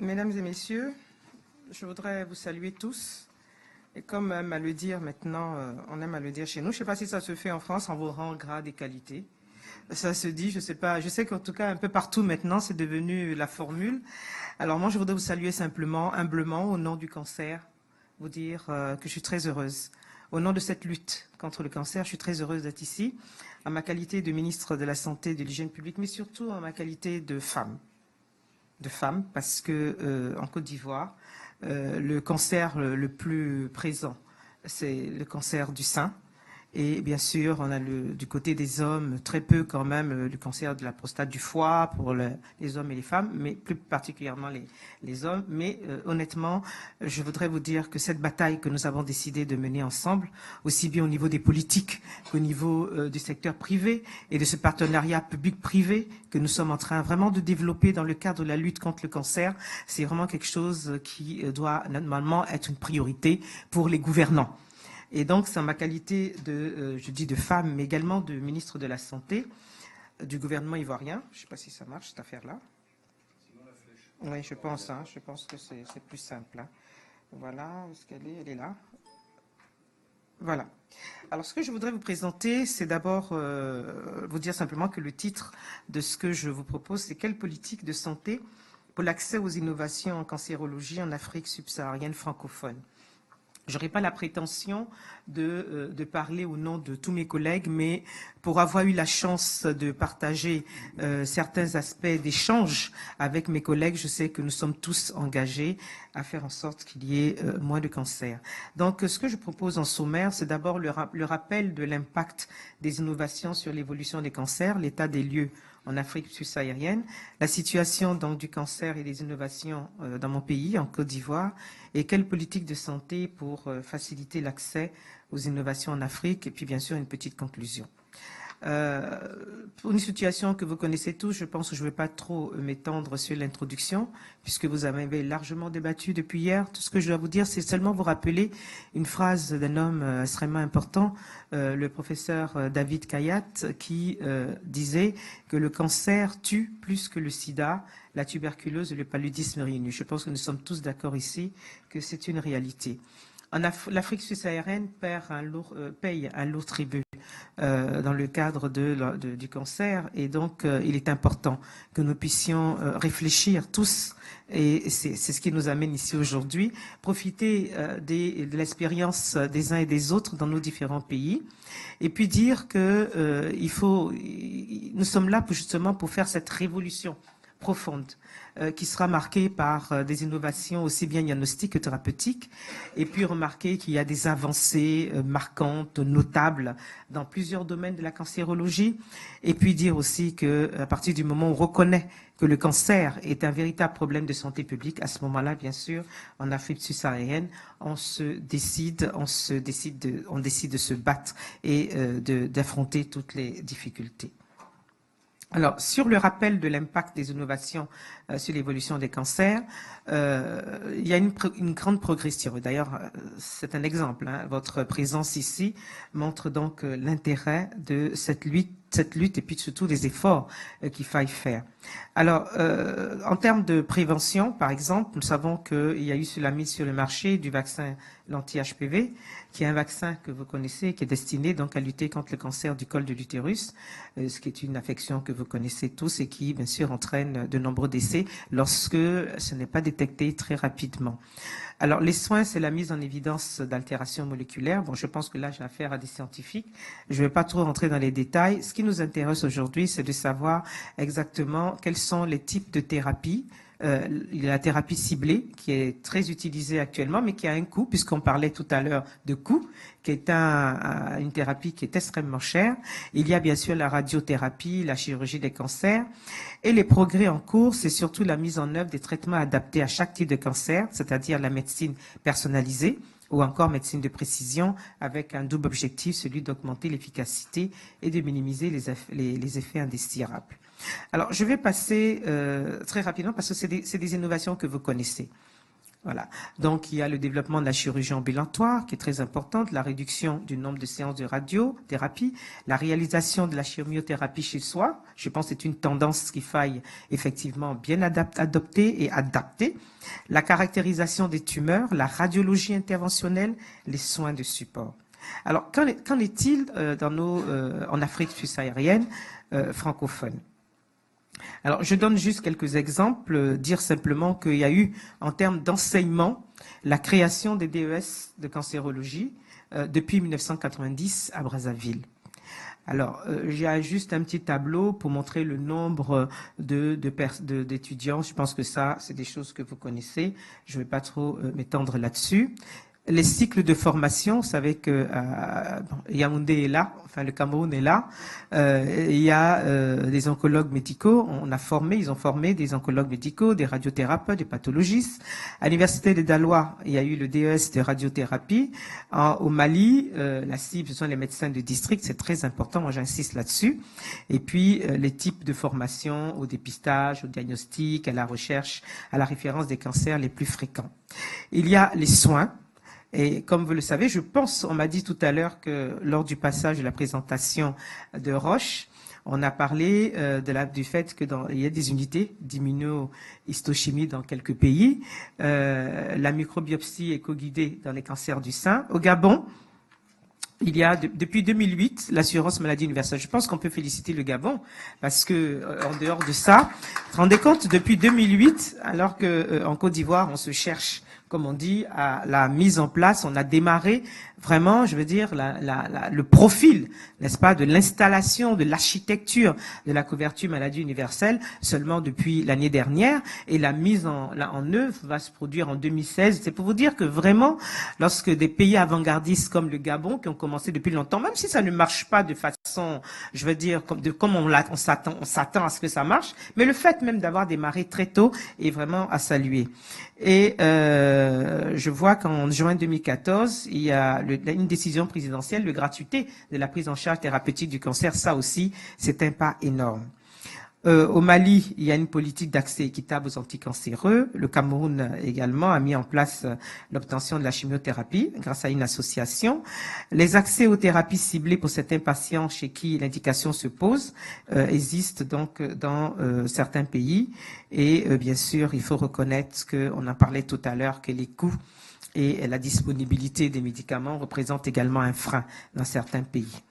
Mesdames et messieurs, je voudrais vous saluer tous. Et comme aime à le dire maintenant, on aime à le dire chez nous, je ne sais pas si ça se fait en France en vos rangs, grades et qualités. Ça se dit, je sais pas. Je sais qu'en tout cas, un peu partout maintenant, c'est devenu la formule. Alors moi, je voudrais vous saluer simplement, humblement, au nom du cancer, vous dire que je suis très heureuse. Au nom de cette lutte contre le cancer, je suis très heureuse d'être ici, en ma qualité de ministre de la Santé et de l'Hygiène publique, mais surtout en ma qualité de femme. Parce que en Côte d'Ivoire, le cancer le plus présent, c'est le cancer du sein. Et bien sûr, on a du côté des hommes, très peu quand même, le cancer de la prostate, du foie pour les hommes et les femmes, mais plus particulièrement les hommes. Mais honnêtement, je voudrais vous dire que cette bataille que nous avons décidé de mener ensemble, aussi bien au niveau des politiques qu'au niveau du secteur privé et de ce partenariat public-privé que nous sommes en train vraiment de développer dans le cadre de la lutte contre le cancer, c'est vraiment quelque chose qui doit normalement être une priorité pour les gouvernants. Et donc, c'est en ma qualité je dis de femme, mais également de ministre de la Santé du gouvernement ivoirien. Je ne sais pas si ça marche, cette affaire-là. Oui, je pense que c'est plus simple. Hein. Voilà, où est-ce qu'elle est? Elle est là. Voilà. Alors, ce que je voudrais vous présenter, c'est d'abord vous dire simplement que le titre de ce que je vous propose, c'est « Quelle politique de santé pour l'accès aux innovations en cancérologie en Afrique subsaharienne francophone ?» Je n'aurai pas la prétention de parler au nom de tous mes collègues, mais pour avoir eu la chance de partager certains aspects d'échange avec mes collègues, je sais que nous sommes tous engagés à faire en sorte qu'il y ait moins de cancers. Donc, ce que je propose en sommaire, c'est d'abord le rappel de l'impact des innovations sur l'évolution des cancers, l'état des lieux en Afrique subsaharienne, la situation donc du cancer et des innovations dans mon pays, en Côte d'Ivoire, et quelle politique de santé pour faciliter l'accès aux innovations en Afrique, et puis bien sûr une petite conclusion. Pour une situation que vous connaissez tous, je pense que je ne vais pas trop m'étendre sur l'introduction, puisque vous avez largement débattu depuis hier. Tout ce que je dois vous dire, c'est seulement vous rappeler une phrase d'un homme extrêmement important, le professeur David Kayat, qui disait que le cancer tue plus que le sida, la tuberculose et le paludisme réunis. Je pense que nous sommes tous d'accord ici que c'est une réalité. L'Afrique subsaharienne paye un lourd tribut dans le cadre du cancer, et donc il est important que nous puissions réfléchir tous, et c'est ce qui nous amène ici aujourd'hui, profiter de l'expérience des uns et des autres dans nos différents pays, et puis dire que nous sommes là justement pour faire cette révolution profonde qui sera marquée par des innovations aussi bien diagnostiques que thérapeutiques, et puis remarquer qu'il y a des avancées marquantes, notables dans plusieurs domaines de la cancérologie, et puis dire aussi qu'à partir du moment où on reconnaît que le cancer est un véritable problème de santé publique, à ce moment-là, bien sûr, en Afrique subsaharienne, on décide de se battre et d'affronter toutes les difficultés. Alors, sur le rappel de l'impact des innovations sur l'évolution des cancers, il y a une grande progression. D'ailleurs, c'est un exemple. Hein. Votre présence ici montre donc l'intérêt de cette lutte et puis surtout les efforts qu'il faille faire. Alors, en termes de prévention, par exemple, nous savons qu'il y a eu la mise sur le marché du vaccin l'anti-HPV, qui est un vaccin que vous connaissez, qui est destiné donc à lutter contre le cancer du col de l'utérus, ce qui est une affection que vous connaissez tous et qui, bien sûr, entraîne de nombreux décès lorsque ce n'est pas détecté très rapidement. Alors, les soins, c'est la mise en évidence d'altérations moléculaires. Bon, je pense que là, j'ai affaire à des scientifiques. Je ne vais pas trop rentrer dans les détails. Ce qui nous intéresse aujourd'hui, c'est de savoir exactement quels sont les types de thérapies. Il y a la thérapie ciblée qui est très utilisée actuellement, mais qui a un coût, puisqu'on parlait tout à l'heure de coût, qui est une thérapie qui est extrêmement chère. Il y a bien sûr la radiothérapie, la chirurgie des cancers. Et les progrès en cours, c'est surtout la mise en œuvre des traitements adaptés à chaque type de cancer, c'est-à-dire la médecine personnalisée, ou encore médecine de précision, avec un double objectif, celui d'augmenter l'efficacité et de minimiser les effets indésirables. Alors, je vais passer très rapidement parce que c'est des innovations que vous connaissez. Voilà. Donc, il y a le développement de la chirurgie ambulatoire, qui est très importante, la réduction du nombre de séances de radiothérapie, la réalisation de la chimiothérapie chez soi. Je pense que c'est une tendance qu'il faille effectivement bien adopter et adapter. La caractérisation des tumeurs, la radiologie interventionnelle, les soins de support. Alors, qu'en est-il en Afrique subsaharienne francophone? Alors, je donne juste quelques exemples, dire simplement qu'il y a eu, en termes d'enseignement, la création des DES de cancérologie depuis 1990 à Brazzaville. Alors, j'ai juste un petit tableau pour montrer le nombre d'étudiants. Je pense que ça, c'est des choses que vous connaissez. Je ne vais pas trop m'étendre là-dessus. Les cycles de formation, vous savez que Yaoundé est là, enfin le Cameroun est là. Il y a des oncologues médicaux. Ils ont formé des oncologues médicaux, des radiothérapeutes, des pathologistes. À l'université de Daloa, il y a eu le DES de radiothérapie. Au Mali, la cible, ce sont les médecins de district. C'est très important. Moi, j'insiste là-dessus. Et puis les types de formation au dépistage, au diagnostic, à la recherche, à la référence des cancers les plus fréquents. Il y a les soins. Et comme vous le savez, je pense, on m'a dit tout à l'heure que lors du passage de la présentation de Roche, on a parlé du fait qu'il y a des unités d'immunohistochimie dans quelques pays, la microbiopsie éco-guidée dans les cancers du sein. Au Gabon, il y a depuis 2008 l'assurance maladie universelle. Je pense qu'on peut féliciter le Gabon parce que en dehors de ça, vous vous rendez compte, depuis 2008, alors que en Côte d'Ivoire on se cherche, comme on dit, à la mise en place, on a démarré vraiment, je veux dire, le profil, n'est-ce pas, de l'installation, de l'architecture de la couverture maladie universelle seulement depuis l'année dernière, et la mise en œuvre va se produire en 2016. C'est pour vous dire que vraiment, lorsque des pays avant-gardistes comme le Gabon, qui ont commencé depuis longtemps, même si ça ne marche pas de façon, je veux dire, comme on s'attend à ce que ça marche, mais le fait même d'avoir démarré très tôt est vraiment à saluer. Et je vois qu'en juin 2014, il y a une décision présidentielle de gratuité de la prise en charge thérapeutique du cancer. Ça aussi, c'est un pas énorme. Au Mali, il y a une politique d'accès équitable aux anticancéreux. Le Cameroun également a mis en place l'obtention de la chimiothérapie grâce à une association. Les accès aux thérapies ciblées pour certains patients chez qui l'indication se pose existent donc dans certains pays. Et bien sûr, il faut reconnaître qu'on en parlait tout à l'heure, que les coûts et la disponibilité des médicaments représentent également un frein dans certains pays.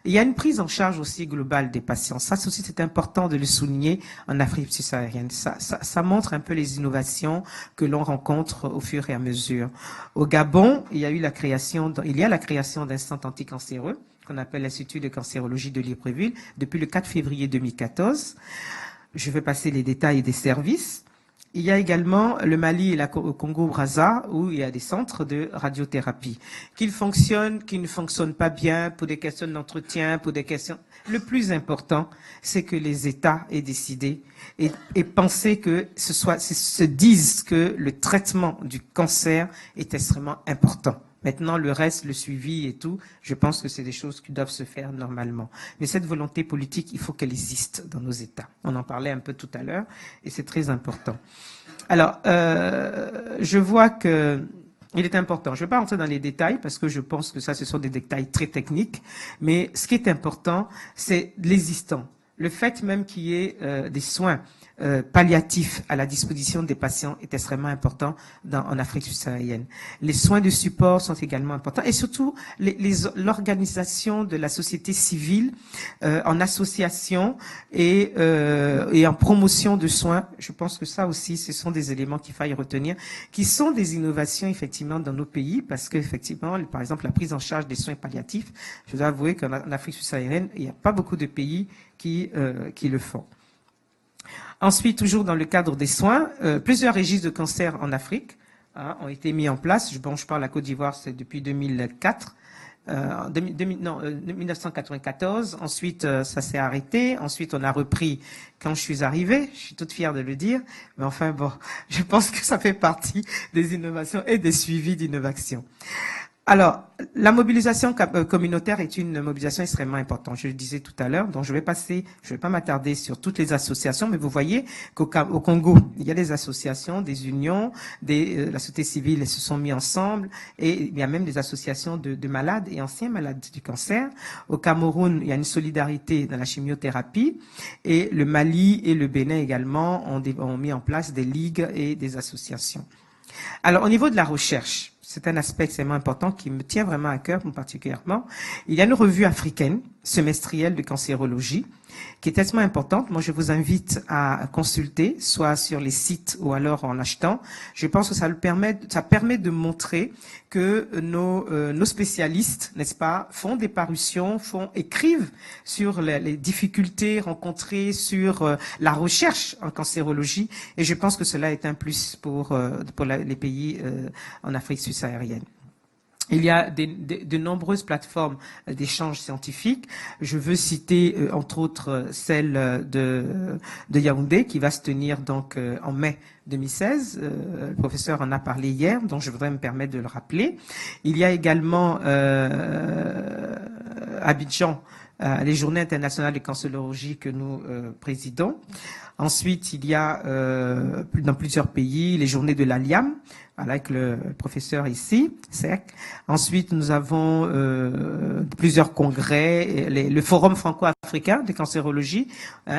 Il y a une prise en charge aussi globale des patients. Ça aussi, c'est important de le souligner en Afrique subsaharienne. Ça montre un peu les innovations que l'on rencontre au fur et à mesure. Au Gabon, il y a la création d'un centre anticancéreux qu'on appelle l'Institut de cancérologie de Libreville depuis le 4 février 2014. Je vais passer les détails des services. Il y a également le Mali et le Congo-Brazza où il y a des centres de radiothérapie qui ne fonctionnent pas bien pour des questions d'entretien, pour des questions. Le plus important, c'est que les États aient décidé et pensé que se disent que le traitement du cancer est extrêmement important. Maintenant, le reste, le suivi et tout, je pense que c'est des choses qui doivent se faire normalement. Mais cette volonté politique, il faut qu'elle existe dans nos États. On en parlait un peu tout à l'heure et c'est très important. Alors, je vois que il est important. Je ne vais pas rentrer dans les détails parce que je pense que ça, ce sont des détails très techniques. Mais ce qui est important, c'est l'existant. Le fait même qu'il y ait des soins palliatifs à la disposition des patients est extrêmement important en Afrique subsaharienne. Les soins de support sont également importants et surtout l'organisation de la société civile en association et en promotion de soins. Je pense que ça aussi, ce sont des éléments qu'il faille retenir, qui sont des innovations effectivement dans nos pays parce qu'effectivement, par exemple, la prise en charge des soins palliatifs, je dois avouer qu'en Afrique subsaharienne, il n'y a pas beaucoup de pays qui le font. Ensuite, toujours dans le cadre des soins, plusieurs registres de cancer en Afrique ont été mis en place. Je parle de la Côte d'Ivoire, c'est depuis 2004. 1994. Ensuite, ça s'est arrêté. Ensuite, on a repris quand je suis arrivée. Je suis toute fière de le dire. Mais enfin, bon, je pense que ça fait partie des innovations et des suivis d'innovation. Alors, la mobilisation communautaire est une mobilisation extrêmement importante. Je le disais tout à l'heure, donc je vais pas m'attarder sur toutes les associations, mais vous voyez qu'au Congo, il y a des associations, des unions, la société civile, elles se sont mis ensemble, et il y a même des associations de malades et anciens malades du cancer. Au Cameroun, il y a une solidarité dans la chimiothérapie, et le Mali et le Bénin également ont mis en place des ligues et des associations. Alors, au niveau de la recherche, c'est un aspect extrêmement important qui me tient vraiment à cœur, particulièrement. Il y a une revue africaine, semestrielle de cancérologie, qui est tellement importante. Moi, je vous invite à consulter, soit sur les sites ou alors en l'achetant. Je pense que ça permet de montrer que nos spécialistes, n'est-ce pas, font des parutions, écrivent sur les difficultés rencontrées, sur la recherche en cancérologie. Et je pense que cela est un plus pour les pays en Afrique subsaharienne. Il y a de nombreuses plateformes d'échanges scientifiques. Je veux citer entre autres celle de Yaoundé qui va se tenir donc en mai 2016. Le professeur en a parlé hier, donc je voudrais me permettre de le rappeler. Il y a également Abidjan, les Journées internationales de cancérologie que nous présidons. Ensuite, il y a dans plusieurs pays les Journées de l'Aliam, avec le professeur ici, SEC. Ensuite, nous avons plusieurs congrès, le Forum franco-africain de cancérologie,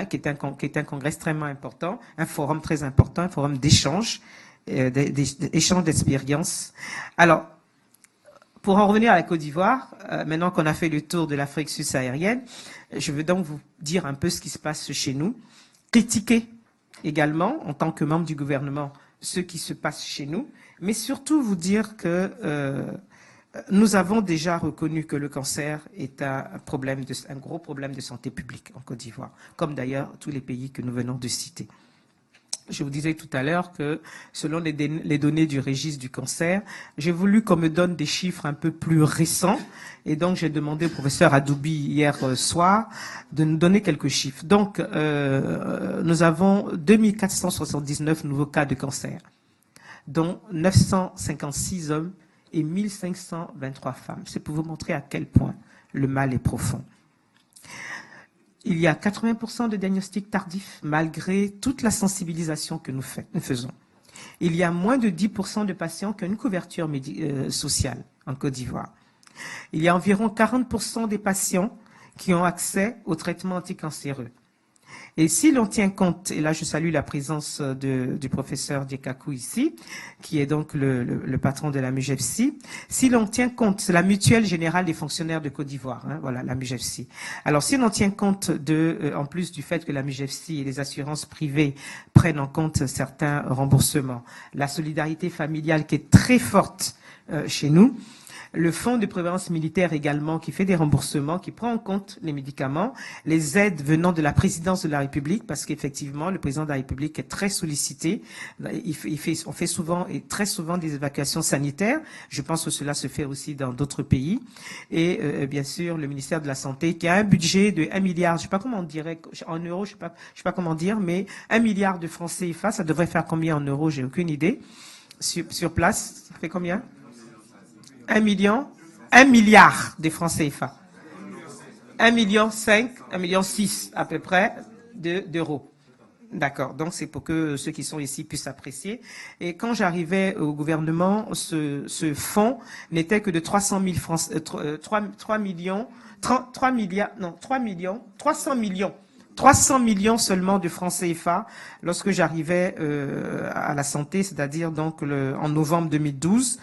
qui est un congrès extrêmement important, un forum très important, un forum d'échange, d'échange d'expériences. Alors, pour en revenir à la Côte d'Ivoire, maintenant qu'on a fait le tour de l'Afrique subsaharienne, je veux donc vous dire un peu ce qui se passe chez nous. Critiquer également, en tant que membre du gouvernement, ce qui se passe chez nous, mais surtout vous dire que nous avons déjà reconnu que le cancer est un gros problème de santé publique en Côte d'Ivoire, comme d'ailleurs tous les pays que nous venons de citer. Je vous disais tout à l'heure que selon les données du registre du cancer, j'ai voulu qu'on me donne des chiffres un peu plus récents et donc j'ai demandé au professeur Adoubi hier soir de nous donner quelques chiffres. Donc nous avons 2479 nouveaux cas de cancer, dont 956 hommes et 1523 femmes. C'est pour vous montrer à quel point le mal est profond. Il y a 80% de diagnostics tardifs, malgré toute la sensibilisation que nous faisons. Il y a moins de 10% de patients qui ont une couverture sociale en Côte d'Ivoire. Il y a environ 40% des patients qui ont accès aux traitements anticancéreux. Et si l'on tient compte, et là je salue la présence du professeur Diekakou ici, qui est donc le patron de la MUGEFSI, si l'on tient compte, c'est la mutuelle générale des fonctionnaires de Côte d'Ivoire, voilà, la MUGEFSI. Alors si l'on tient compte en plus du fait que la MUGEFSI et les assurances privées prennent en compte certains remboursements, la solidarité familiale qui est très forte chez nous, le fonds de prévoyance militaire également qui fait des remboursements, qui prend en compte les médicaments, les aides venant de la présidence de la République, parce qu'effectivement, le président de la République est très sollicité. On fait souvent et très souvent des évacuations sanitaires. Je pense que cela se fait aussi dans d'autres pays. Et bien sûr, le ministère de la Santé qui a un budget de 1 milliard, je ne sais pas comment on dirait, en euros, je sais pas comment dire, mais 1 milliard de francs CFA, ça devrait faire combien en euros, j'ai aucune idée. Sur place, ça fait combien? 1 milliard de francs CFA. 1,5 million, 1,6 million à peu près d'euros. D'accord. Donc c'est pour que ceux qui sont ici puissent apprécier. Et quand j'arrivais au gouvernement, ce fonds n'était que de 300 millions seulement de francs CFA lorsque j'arrivais à la santé, c'est-à-dire donc en novembre 2012.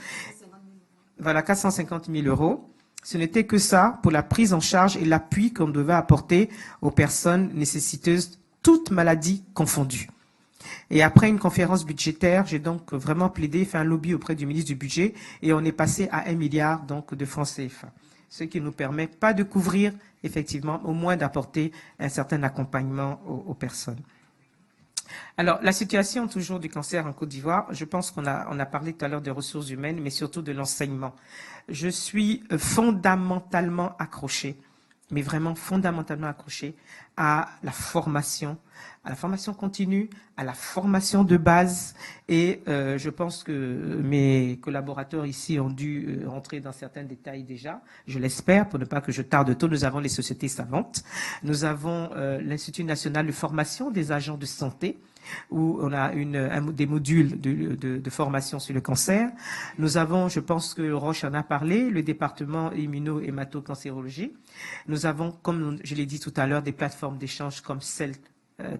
Voilà, 450 000 euros. Ce n'était que ça pour la prise en charge et l'appui qu'on devait apporter aux personnes nécessiteuses, toutes maladies confondues. Et après une conférence budgétaire, j'ai donc vraiment plaidé, fait un lobby auprès du ministre du Budget et on est passé à 1 milliard donc, de francs CFA. Ce qui nous permet pas de couvrir, effectivement, au moins d'apporter un certain accompagnement aux personnes. Alors, la situation toujours du cancer en Côte d'Ivoire, je pense qu'on a parlé tout à l'heure des ressources humaines, mais surtout de l'enseignement. Je suis fondamentalement accrochée mais vraiment fondamentalement accroché à la formation continue, à la formation de base. Et je pense que mes collaborateurs ici ont dû rentrer dans certains détails déjà, je l'espère, pour ne pas que je tarde trop. Nous avons les sociétés savantes, nous avons l'Institut national de formation des agents de santé, où on a des modules de formation sur le cancer. Nous avons, je pense que Roche en a parlé, le département immuno-hémato-cancérologie. Nous avons, comme je l'ai dit tout à l'heure, des plateformes d'échange comme celle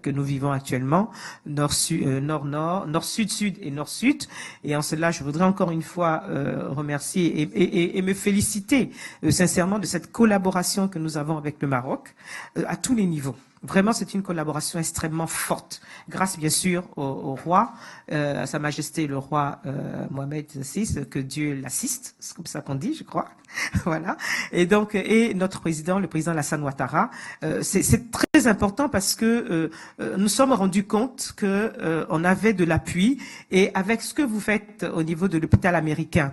que nous vivons actuellement, nord-nord, nord-sud-sud et nord-sud. Et en cela, je voudrais encore une fois remercier et me féliciter sincèrement de cette collaboration que nous avons avec le Maroc à tous les niveaux. Vraiment, c'est une collaboration extrêmement forte, grâce bien sûr au roi, à Sa Majesté le roi Mohamed VI, que Dieu l'assiste, c'est comme ça qu'on dit, je crois. Voilà. Et donc, et notre président, le président Alassane Ouattara, c'est très important parce que nous sommes rendus compte que on avait de l'appui, et avec ce que vous faites au niveau de l'hôpital américain,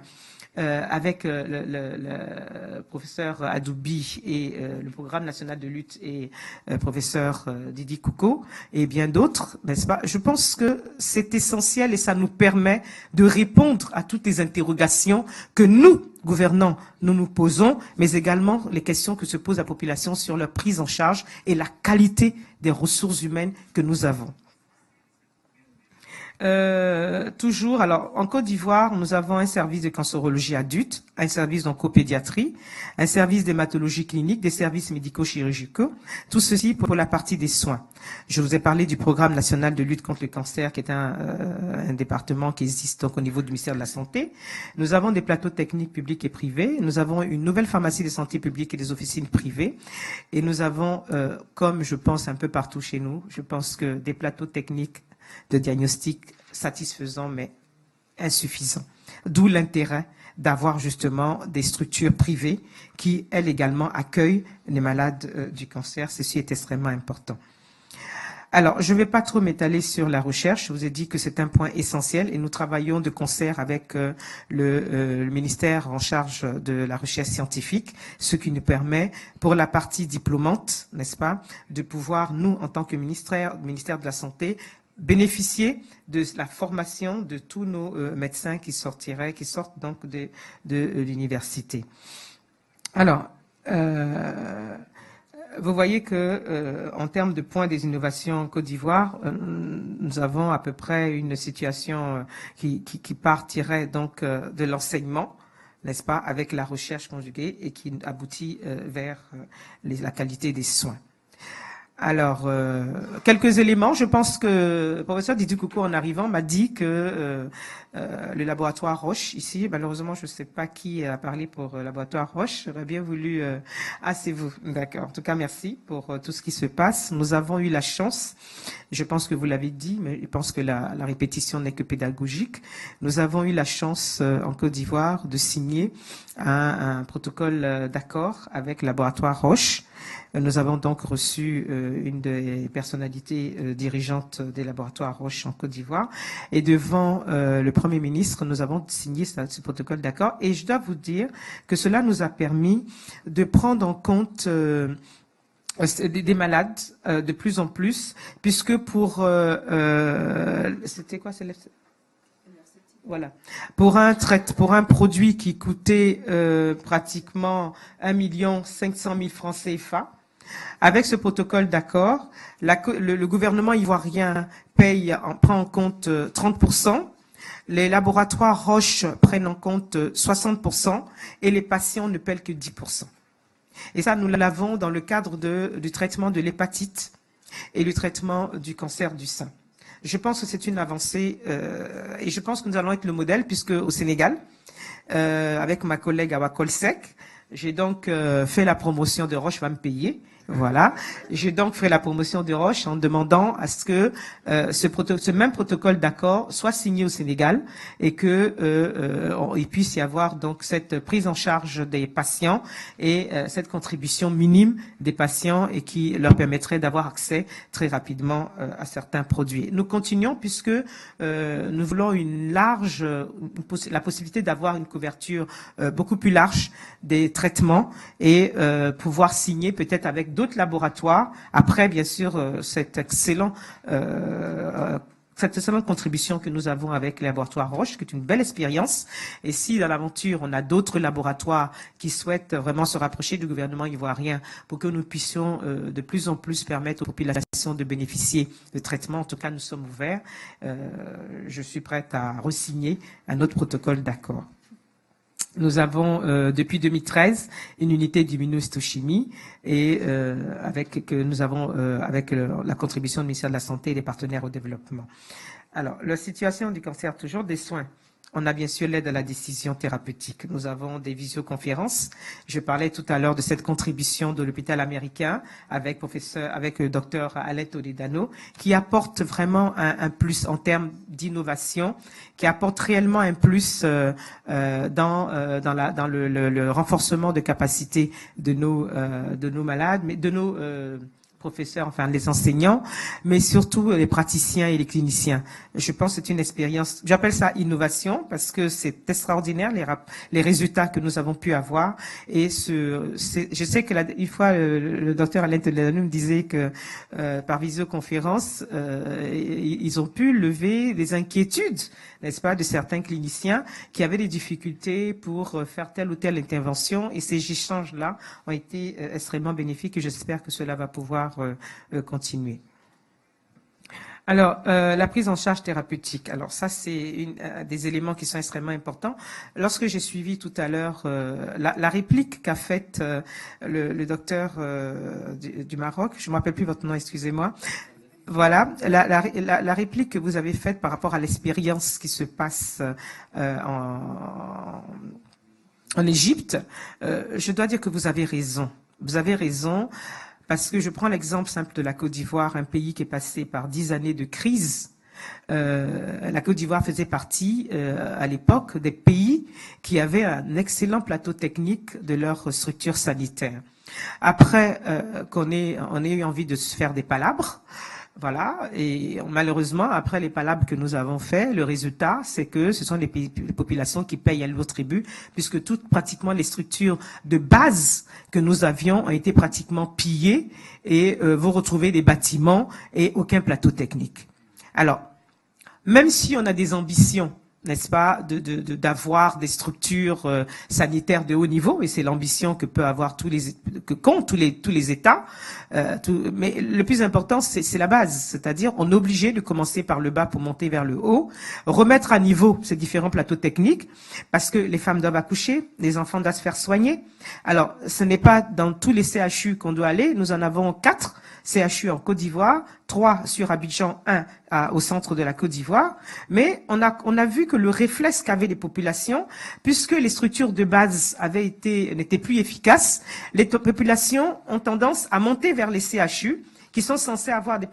avec le professeur Adoubi et le programme national de lutte et professeur Didi Kouko et bien d'autres, n'est-ce pas? Je pense que c'est essentiel et ça nous permet de répondre à toutes les interrogations que nous, gouvernants, nous posons, mais également les questions que se pose la population sur leur prise en charge et la qualité des ressources humaines que nous avons. Toujours, alors en Côte d'Ivoire, nous avons un service de cancérologie adulte, un service d'oncopédiatrie, un service d'hématologie clinique, des services médico-chirurgicaux, tout ceci pour la partie des soins. Je vous ai parlé du programme national de lutte contre le cancer, qui est un département qui existe donc au niveau du ministère de la Santé. Nous avons des plateaux techniques publics et privés, nous avons une nouvelle pharmacie de santé publique et des officines privées, et nous avons, comme je pense un peu partout chez nous, je pense que des plateaux techniques de diagnostic satisfaisant mais insuffisant. D'où l'intérêt d'avoir justement des structures privées qui, elles également, accueillent les malades du cancer. Ceci est extrêmement important. Alors, je ne vais pas trop m'étaler sur la recherche. Je vous ai dit que c'est un point essentiel et nous travaillons de concert avec le ministère en charge de la recherche scientifique, ce qui nous permet, pour la partie diplômante, n'est-ce pas, de pouvoir, nous, en tant que ministère de la Santé, bénéficier de la formation de tous nos médecins qui sortent donc de l'université. Alors, vous voyez que en termes de points des innovations en Côte d'Ivoire, nous avons à peu près une situation qui partirait donc de l'enseignement, n'est-ce pas, avec la recherche conjuguée et qui aboutit vers la qualité des soins. Alors, quelques éléments. Je pense que le professeur Didi Kouko, en arrivant, m'a dit que le laboratoire Roche, ici, malheureusement, je ne sais pas qui a parlé pour le laboratoire Roche. J'aurais bien voulu... c'est vous. D'accord. En tout cas, merci pour tout ce qui se passe. Nous avons eu la chance, je pense que vous l'avez dit, mais je pense que la répétition n'est que pédagogique. Nous avons eu la chance en Côte d'Ivoire de signer un protocole d'accord avec le laboratoire Roche. Nous avons donc reçu une des personnalités dirigeantes des laboratoires Roche en Côte d'Ivoire. Et devant le Premier ministre, nous avons signé ce protocole d'accord. Et je dois vous dire que cela nous a permis de prendre en compte des malades de plus en plus, puisque pour... c'était quoi? Voilà. Pour un produit qui coûtait pratiquement 1 500 000 francs CFA, avec ce protocole d'accord, le gouvernement ivoirien prend en compte 30%, les laboratoires Roche prennent en compte 60% et les patients ne paient que 10%. Et ça, nous l'avons dans le cadre du traitement de l'hépatite et le traitement du cancer du sein. Je pense que c'est une avancée et je pense que nous allons être le modèle puisque au Sénégal, avec ma collègue Awa Kolsek, j'ai donc fait la promotion de Roche va me payer Voilà. J'ai donc fait la promotion de Roche en demandant à ce que ce même protocole d'accord soit signé au Sénégal et que il puisse y avoir donc cette prise en charge des patients et cette contribution minime des patients et qui leur permettrait d'avoir accès très rapidement à certains produits. Nous continuons puisque nous voulons la possibilité d'avoir une couverture beaucoup plus large des traitements et pouvoir signer peut-être avec d'autres laboratoires. Après, bien sûr, cette excellente contribution que nous avons avec les laboratoires Roche, qui est une belle expérience. Et si dans l'aventure, on a d'autres laboratoires qui souhaitent vraiment se rapprocher du gouvernement ivoirien pour que nous puissions de plus en plus permettre aux populations de bénéficier de traitements, en tout cas, nous sommes ouverts. Je suis prête à re-signer un autre protocole d'accord. Nous avons depuis 2013 une unité d'immunohistochimie et avec la contribution du ministère de la Santé et des partenaires au développement. Alors, la situation du cancer, toujours des soins. On a bien sûr l'aide à la décision thérapeutique. Nous avons des visioconférences. Je parlais tout à l'heure de cette contribution de l'hôpital américain avec le docteur Alain Toledano, qui apporte vraiment un plus en termes d'innovation, qui apporte réellement un plus dans le renforcement de capacité de nos malades, mais de nos professeurs, enfin les enseignants, mais surtout les praticiens et les cliniciens. Je pense que c'est une expérience, j'appelle ça innovation parce que c'est extraordinaire les résultats que nous avons pu avoir. Et je sais que une fois le docteur Alain Toledano me disait que par visioconférence, ils ont pu lever des inquiétudes, n'est-ce pas, de certains cliniciens qui avaient des difficultés pour faire telle ou telle intervention. Et ces échanges-là ont été extrêmement bénéfiques et j'espère que cela va pouvoir continuer. Alors, la prise en charge thérapeutique. Alors ça, c'est des éléments qui sont extrêmement importants. Lorsque j'ai suivi tout à l'heure la réplique qu'a faite le docteur du Maroc, je ne me rappelle plus votre nom, excusez-moi. Voilà, la réplique que vous avez faite par rapport à l'expérience qui se passe en Égypte, je dois dire que vous avez raison. Vous avez raison. Parce que je prends l'exemple simple de la Côte d'Ivoire, un pays qui est passé par 10 années de crise. La Côte d'Ivoire faisait partie, à l'époque, des pays qui avaient un excellent plateau technique de leur structure sanitaire. Après on ait eu envie de se faire des palabres, voilà, et malheureusement, après les palabres que nous avons fait, le résultat, c'est que ce sont les populations qui payent un lourd tribut, puisque pratiquement les structures de base que nous avions ont été pratiquement pillées et vous retrouvez des bâtiments et aucun plateau technique. Alors, même si on a des ambitions, n'est-ce pas, d'avoir des structures sanitaires de haut niveau, et c'est l'ambition que qu'ont tous les États. Mais le plus important, c'est la base, c'est-à-dire on est obligé de commencer par le bas pour monter vers le haut, remettre à niveau ces différents plateaux techniques, parce que les femmes doivent accoucher, les enfants doivent se faire soigner. Alors, ce n'est pas dans tous les CHU qu'on doit aller, nous en avons 4 CHU en Côte d'Ivoire, 3 sur Abidjan, 1 au centre de la Côte d'Ivoire, mais on a vu que le réflexe qu'avaient les populations, puisque les structures de base n'étaient plus efficaces, les populations ont tendance à monter vers les CHU, qui sont censés avoir des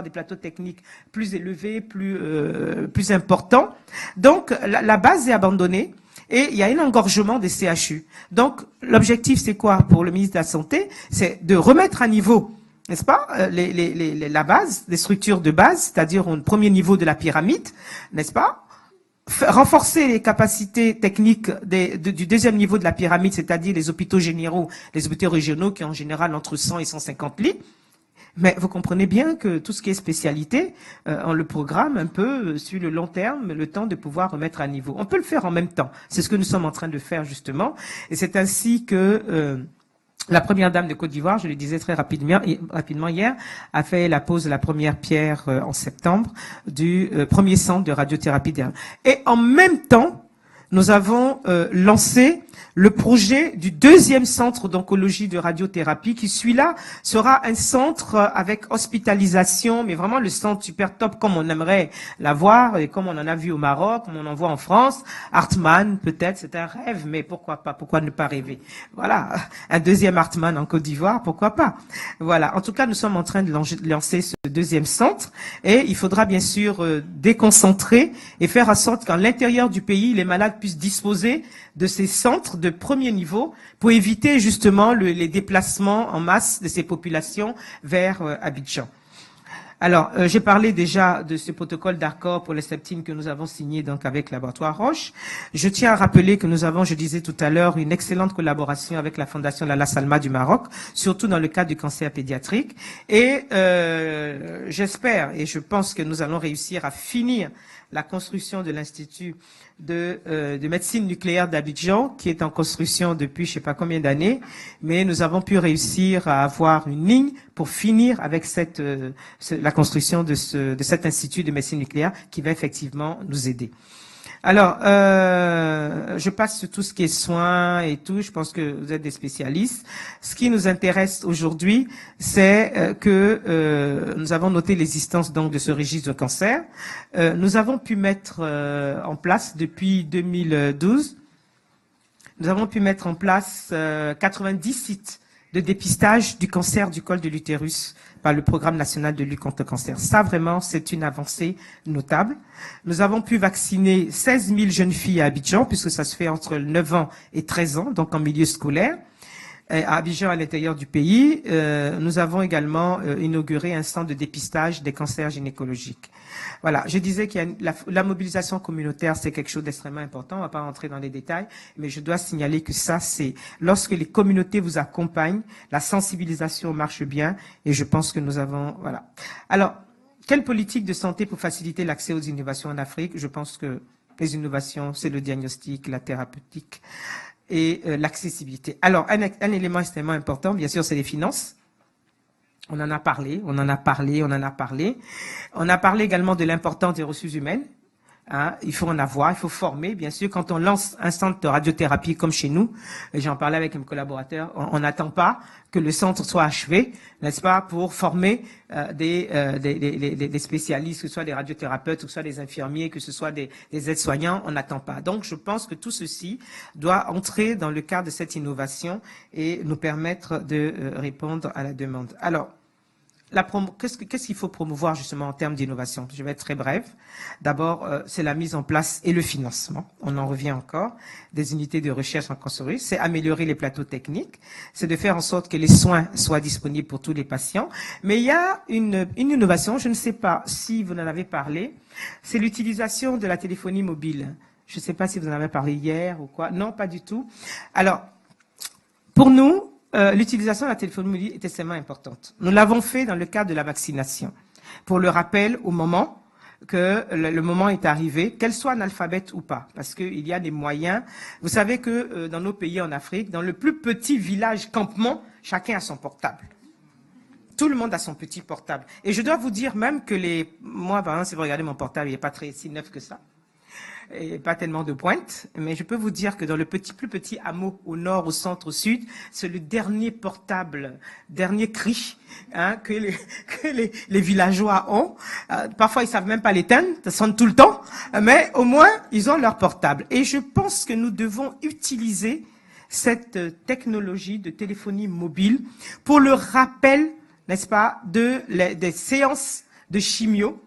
plateaux techniques plus élevés, plus importants. Donc, la base est abandonnée. Et il y a un engorgement des CHU. Donc, l'objectif, c'est quoi pour le ministre de la Santé? C'est de remettre à niveau, n'est-ce pas, la base, les structures de base, c'est-à-dire au premier niveau de la pyramide, n'est-ce pas? Renforcer les capacités techniques du deuxième niveau de la pyramide, c'est-à-dire les hôpitaux généraux, les hôpitaux régionaux qui ont en général entre 100 et 150 lits. Mais vous comprenez bien que tout ce qui est spécialité, on le programme un peu sur le long terme, le temps de pouvoir remettre à niveau. On peut le faire en même temps. C'est ce que nous sommes en train de faire justement. Et c'est ainsi que la première dame de Côte d'Ivoire, je le disais très rapidement hier, a fait la pose de la première pierre en septembre du premier centre de radiothérapie. Et en même temps, nous avons lancé le projet du deuxième centre d'oncologie de radiothérapie, qui celui-là sera un centre avec hospitalisation, mais vraiment le centre super top comme on aimerait l'avoir et comme on en a vu au Maroc, comme on en voit en France. Hartmann, peut-être, c'est un rêve, mais pourquoi pas, pourquoi ne pas rêver? Voilà, un deuxième Hartmann en Côte d'Ivoire, pourquoi pas? Voilà, en tout cas, nous sommes en train de lancer ce deuxième centre et il faudra bien sûr déconcentrer et faire en sorte qu'à l'intérieur du pays, les malades puissent disposer de ces centres de premier niveau pour éviter justement les déplacements en masse de ces populations vers Abidjan. Alors, j'ai parlé déjà de ce protocole d'accord pour les septines que nous avons signé donc avec Laboratoire Roche. Je tiens à rappeler que nous avons, je disais tout à l'heure, une excellente collaboration avec la Fondation Lalla Salma du Maroc, surtout dans le cadre du cancer pédiatrique. Et j'espère et je pense que nous allons réussir à finir la construction de l'Institut de médecine nucléaire d'Abidjan, qui est en construction depuis je ne sais pas combien d'années, mais nous avons pu réussir à avoir une ligne pour finir avec la construction de cet Institut de médecine nucléaire qui va effectivement nous aider. Alors, je passe sur tout ce qui est soins et tout. Je pense que vous êtes des spécialistes. Ce qui nous intéresse aujourd'hui, c'est que nous avons noté l'existence donc de ce registre de cancer. Nous avons pu mettre en place depuis 2012. Nous avons pu mettre en place 90 sites de dépistage du cancer du col de l'utérus par le Programme national de lutte contre le cancer. Ça, vraiment, c'est une avancée notable. Nous avons pu vacciner 16 000 jeunes filles à Abidjan, puisque ça se fait entre 9 ans et 13 ans, donc en milieu scolaire. À Abidjan, à l'intérieur du pays, nous avons également inauguré un centre de dépistage des cancers gynécologiques. Voilà, je disais qu'il y a la mobilisation communautaire, c'est quelque chose d'extrêmement important. On ne va pas rentrer dans les détails, mais je dois signaler que ça, c'est lorsque les communautés vous accompagnent, la sensibilisation marche bien, et je pense que nous avons, voilà. Alors, quelle politique de santé pour faciliter l'accès aux innovations en Afrique? Je pense que les innovations, c'est le diagnostic, la thérapeutique et l'accessibilité. Alors, un élément extrêmement important, bien sûr, c'est les finances. On en a parlé, on en a parlé, on en a parlé. On a parlé également de l'importance des ressources humaines. Hein, il faut en avoir, il faut former. Bien sûr, quand on lance un centre de radiothérapie comme chez nous, j'en parlais avec mes collaborateurs, on n'attend pas que le centre soit achevé, n'est-ce pas, pour former des spécialistes, que ce soit des radiothérapeutes, que ce soit des infirmiers, que ce soit des aides-soignants, on n'attend pas. Donc, je pense que tout ceci doit entrer dans le cadre de cette innovation et nous permettre de répondre à la demande. Alors, qu'est-ce qu'il faut promouvoir justement en termes d'innovation? Je vais être très brève. D'abord, c'est la mise en place et le financement. On en revient encore. Des unités de recherche en cancérologie. C'est améliorer les plateaux techniques. C'est de faire en sorte que les soins soient disponibles pour tous les patients. Mais il y a une innovation, je ne sais pas si vous en avez parlé, c'est l'utilisation de la téléphonie mobile. Je ne sais pas si vous en avez parlé hier ou quoi. Non, pas du tout. Alors, pour nous, l'utilisation de la téléphonie mobile est extrêmement importante. Nous l'avons fait dans le cadre de la vaccination. Pour le rappel au moment que le moment est arrivé, qu'elle soit analphabète ou pas, parce qu'il y a des moyens. Vous savez que dans nos pays en Afrique, dans le plus petit village campement, chacun a son portable. Tout le monde a son petit portable. Et je dois vous dire même que moi, par exemple, si vous regardez mon portable, il n'est pas si neuf que ça. Et pas tellement de pointe, mais je peux vous dire que dans le plus petit hameau au nord, au centre, au sud, c'est le dernier portable, dernier cri que les villageois ont. Parfois, ils savent même pas l'éteindre, ça sonne tout le temps, mais au moins, ils ont leur portable. Et je pense que nous devons utiliser cette technologie de téléphonie mobile pour le rappel, n'est-ce pas, des séances de chimio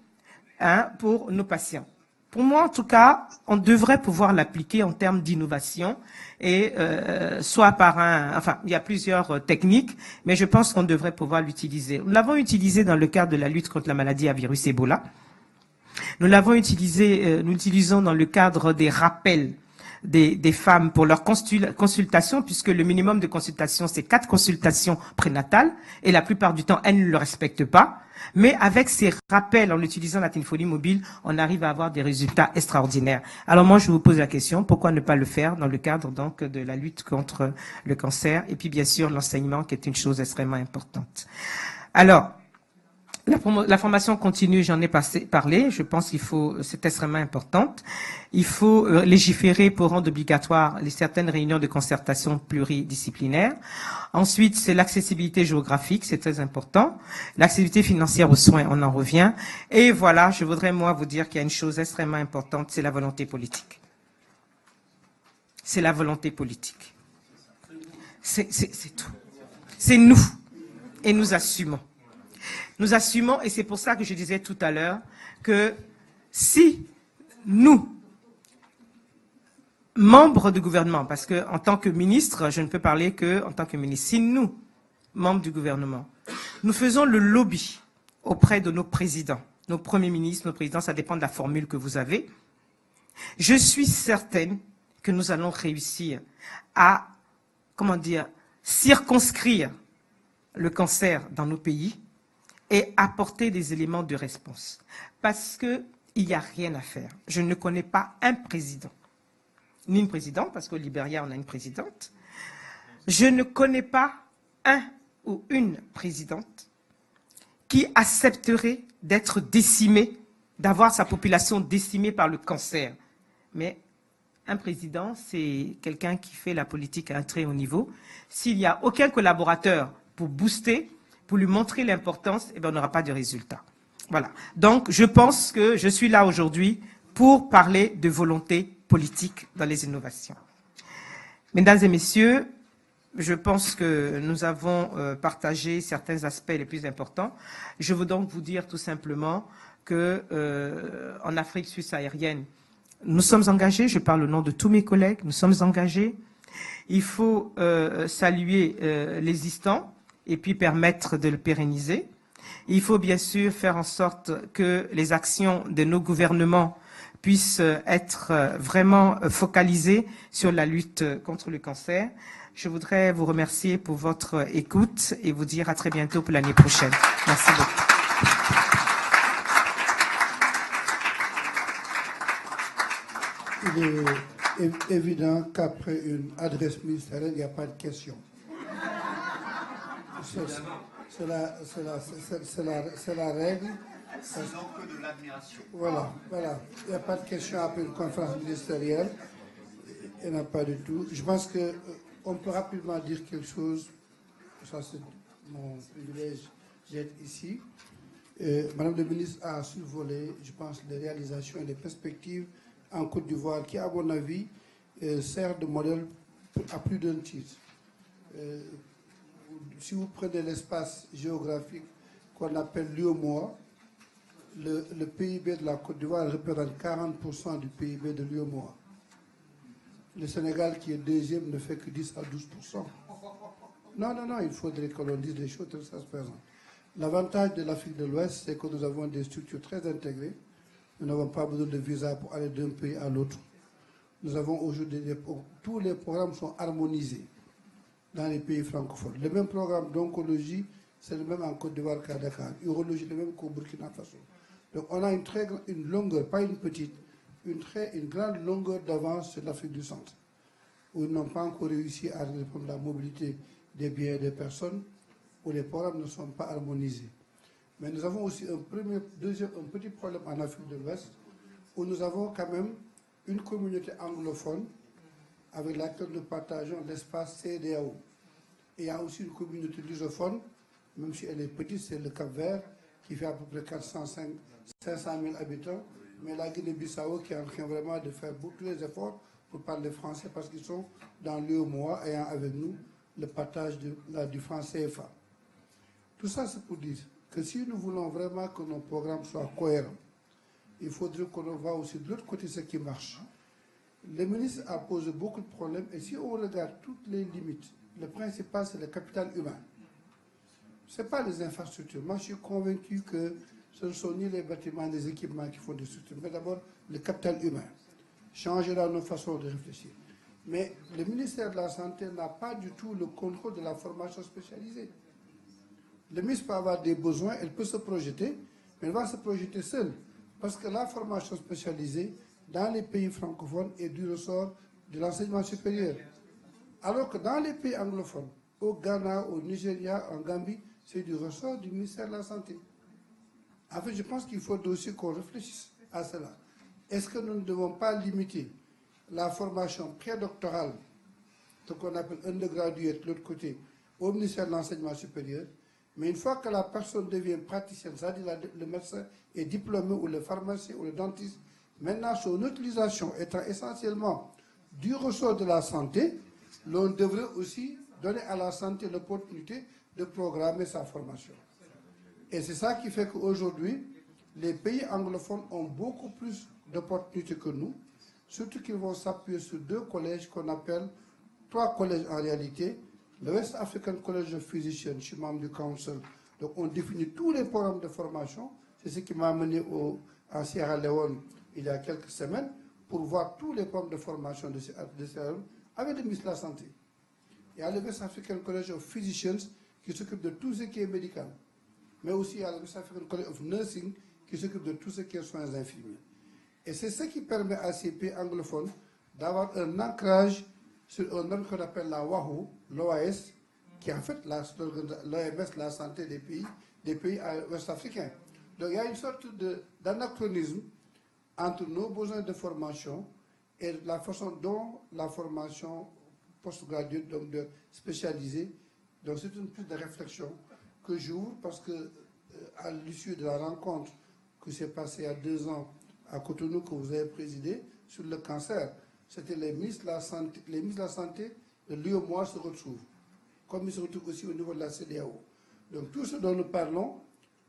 pour nos patients. Pour moi, en tout cas, on devrait pouvoir l'appliquer en termes d'innovation et soit par enfin, il y a plusieurs techniques, mais je pense qu'on devrait pouvoir l'utiliser. Nous l'avons utilisé dans le cadre de la lutte contre la maladie à virus Ebola. Nous l'avons utilisé, nous l'utilisons dans le cadre des rappels des femmes pour leur consultation, puisque le minimum de consultation, c'est 4 consultations prénatales, et la plupart du temps, elles ne le respectent pas. Mais avec ces rappels, en utilisant la téléphonie mobile, on arrive à avoir des résultats extraordinaires. Alors moi, je vous pose la question, pourquoi ne pas le faire dans le cadre donc de la lutte contre le cancer, et puis bien sûr l'enseignement, qui est une chose extrêmement importante. Alors, La formation continue, j'en ai parlé. Je pense qu'il faut, c'est extrêmement importante. Il faut légiférer pour rendre obligatoire certaines réunions de concertation pluridisciplinaires. Ensuite, c'est l'accessibilité géographique, c'est très important. L'accessibilité financière aux soins, on en revient. Et voilà, je voudrais moi vous dire qu'il y a une chose extrêmement importante, c'est la volonté politique. C'est la volonté politique. C'est tout. C'est nous. Et nous assumons. Nous assumons, et c'est pour ça que je disais tout à l'heure, que si nous, membres du gouvernement, parce qu'en tant que ministre, je ne peux parler qu'en tant que ministre, si nous, membres du gouvernement, nous faisons le lobby auprès de nos présidents, nos premiers ministres, nos présidents, ça dépend de la formule que vous avez, je suis certaine que nous allons réussir à, comment dire, circonscrire le cancer dans nos pays et apporter des éléments de réponse. Parce qu'il n'y a rien à faire. Je ne connais pas un président, ni une présidente, parce qu'au Libéria, on a une présidente. Je ne connais pas un ou une présidente qui accepterait d'être décimée, d'avoir sa population décimée par le cancer. Mais un président, c'est quelqu'un qui fait la politique à un très haut niveau. S'il n'y a aucun collaborateur pour booster, pour lui montrer l'importance, eh bien, on n'aura pas de résultat. Voilà. Donc, je pense que je suis là aujourd'hui pour parler de volonté politique dans les innovations. Mesdames et messieurs, je pense que nous avons partagé certains aspects les plus importants. Je veux donc vous dire tout simplement que en Afrique subsaharienne, nous sommes engagés, je parle au nom de tous mes collègues, nous sommes engagés. Il faut saluer l'existant et puis permettre de le pérenniser. Il faut bien sûr faire en sorte que les actions de nos gouvernements puissent être vraiment focalisées sur la lutte contre le cancer. Je voudrais vous remercier pour votre écoute et vous dire à très bientôt pour l'année prochaine. Merci beaucoup. Il est évident qu'après une adresse ministérielle, il n'y a pas de questions. C'est la règle. Sinon que de l'admiration. Voilà. Il n'y a pas de questions après une conférence ministérielle. Il n'y en a pas du tout. Je pense qu'on peut rapidement dire quelque chose. Ça, c'est mon privilège d'être ici. Madame la ministre a survolé, je pense, les réalisations et les perspectives en Côte d'Ivoire qui, à mon avis, sert de modèle à plus d'un titre. Si vous prenez l'espace géographique qu'on appelle l'UEMOA, le PIB de la Côte d'Ivoire représente 40% du PIB de l'UEMOA. Le Sénégal, qui est deuxième, ne fait que 10 à 12%. Non, il faudrait que l'on dise des choses très transparentes. L'avantage de l'Afrique de l'Ouest, c'est que nous avons des structures très intégrées. Nous n'avons pas besoin de visa pour aller d'un pays à l'autre. Nous avons aujourd'hui, tous les programmes sont harmonisés dans les pays francophones. Le même programme d'oncologie, c'est le même en Côte d'Ivoire qu'à Dakar. Urologie, le même qu'au Burkina Faso. Donc on a une longueur, pas une petite, une grande longueur d'avance sur l'Afrique du Centre, où ils n'ont pas encore réussi à répondre à la mobilité des biens et des personnes, où les programmes ne sont pas harmonisés. Mais nous avons aussi un petit problème en Afrique de l'Ouest, où nous avons quand même une communauté anglophone avec laquelle nous partageons l'espace CEDEAO. Et il y a aussi une communauté lusophone, même si elle est petite, c'est le Cap-Vert, qui fait à peu près 500 000 habitants, mais la Guinée-Bissau qui est en train vraiment de faire beaucoup de efforts pour parler français parce qu'ils sont dans l'UEMOA ayant avec nous le partage du franc CFA. Tout ça, c'est pour dire que si nous voulons vraiment que nos programmes soient cohérents, il faudrait qu'on voit aussi de l'autre côté ce qui marche. Le ministre a posé beaucoup de problèmes et si on regarde toutes les limites, le principal c'est le capital humain. Ce n'est pas les infrastructures. Moi, je suis convaincu que ce ne sont ni les bâtiments, les équipements qui font des structures, mais d'abord le capital humain. Changer dans nos façons de réfléchir. Mais le ministère de la Santé n'a pas du tout le contrôle de la formation spécialisée. Le ministre peut avoir des besoins, elle peut se projeter, mais elle va se projeter seule. Parce que la formation spécialisée, dans les pays francophones, est du ressort de l'enseignement supérieur. Alors que dans les pays anglophones, au Ghana, au Nigeria, en Gambie, c'est du ressort du ministère de la Santé. En fait, je pense qu'il faut aussi qu'on réfléchisse à cela. Est-ce que nous ne devons pas limiter la formation prédoctorale, ce qu'on appelle undergraduate de l'autre côté, au ministère de l'Enseignement supérieur, mais une fois que la personne devient praticienne, c'est-à-dire le médecin est diplômé ou le pharmacien ou le dentiste, maintenant son utilisation étant essentiellement du ressort de la santé, l'on devrait aussi donner à la santé l'opportunité de programmer sa formation. Et c'est ça qui fait qu'aujourd'hui, les pays anglophones ont beaucoup plus d'opportunités que nous, surtout qu'ils vont s'appuyer sur 2 collèges qu'on appelle, 3 collèges en réalité, le West African College of Physicians, je suis membre du Council, donc on définit tous les programmes de formation, c'est ce qui m'a amené en Sierra Leone il y a quelques semaines, pour voir tous les programmes de formation de Sierra Leone avec le ministre de la Santé. Il y a le West African College of Physicians qui s'occupe de tout ce qui est médical, mais aussi il y a le West African College of Nursing qui s'occupe de tout ce qui est soins infirmiers. Et c'est ce qui permet à ces pays anglophones d'avoir un ancrage sur un norme qu'on appelle la WAHO, l'OAS, qui est en fait l'OMS, la santé des pays ouest-africains. Donc il y a une sorte d'anachronisme entre nos besoins de formation et la façon dont la formation postgraduate, donc de spécialisée. Donc c'est une piste de réflexion que j'ouvre parce que à l'issue de la rencontre qui s'est passée il y a 2 ans à Cotonou, que vous avez présidé, sur le cancer, c'était les ministres de la Santé de l'UEMOA se retrouvent, comme ils se retrouvent aussi au niveau de la CEDEAO. Donc tout ce dont nous parlons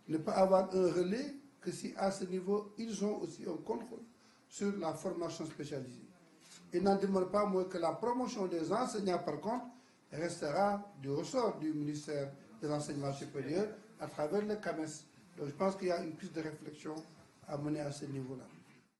ne peut avoir un relais que si à ce niveau, ils ont aussi un contrôle sur la formation spécialisée. Il n'en demeure pas moins que la promotion des enseignants, par contre, restera du ressort du ministère de l'Enseignement supérieur à travers le CAMES. Donc je pense qu'il y a une piste de réflexion à mener à ce niveau-là.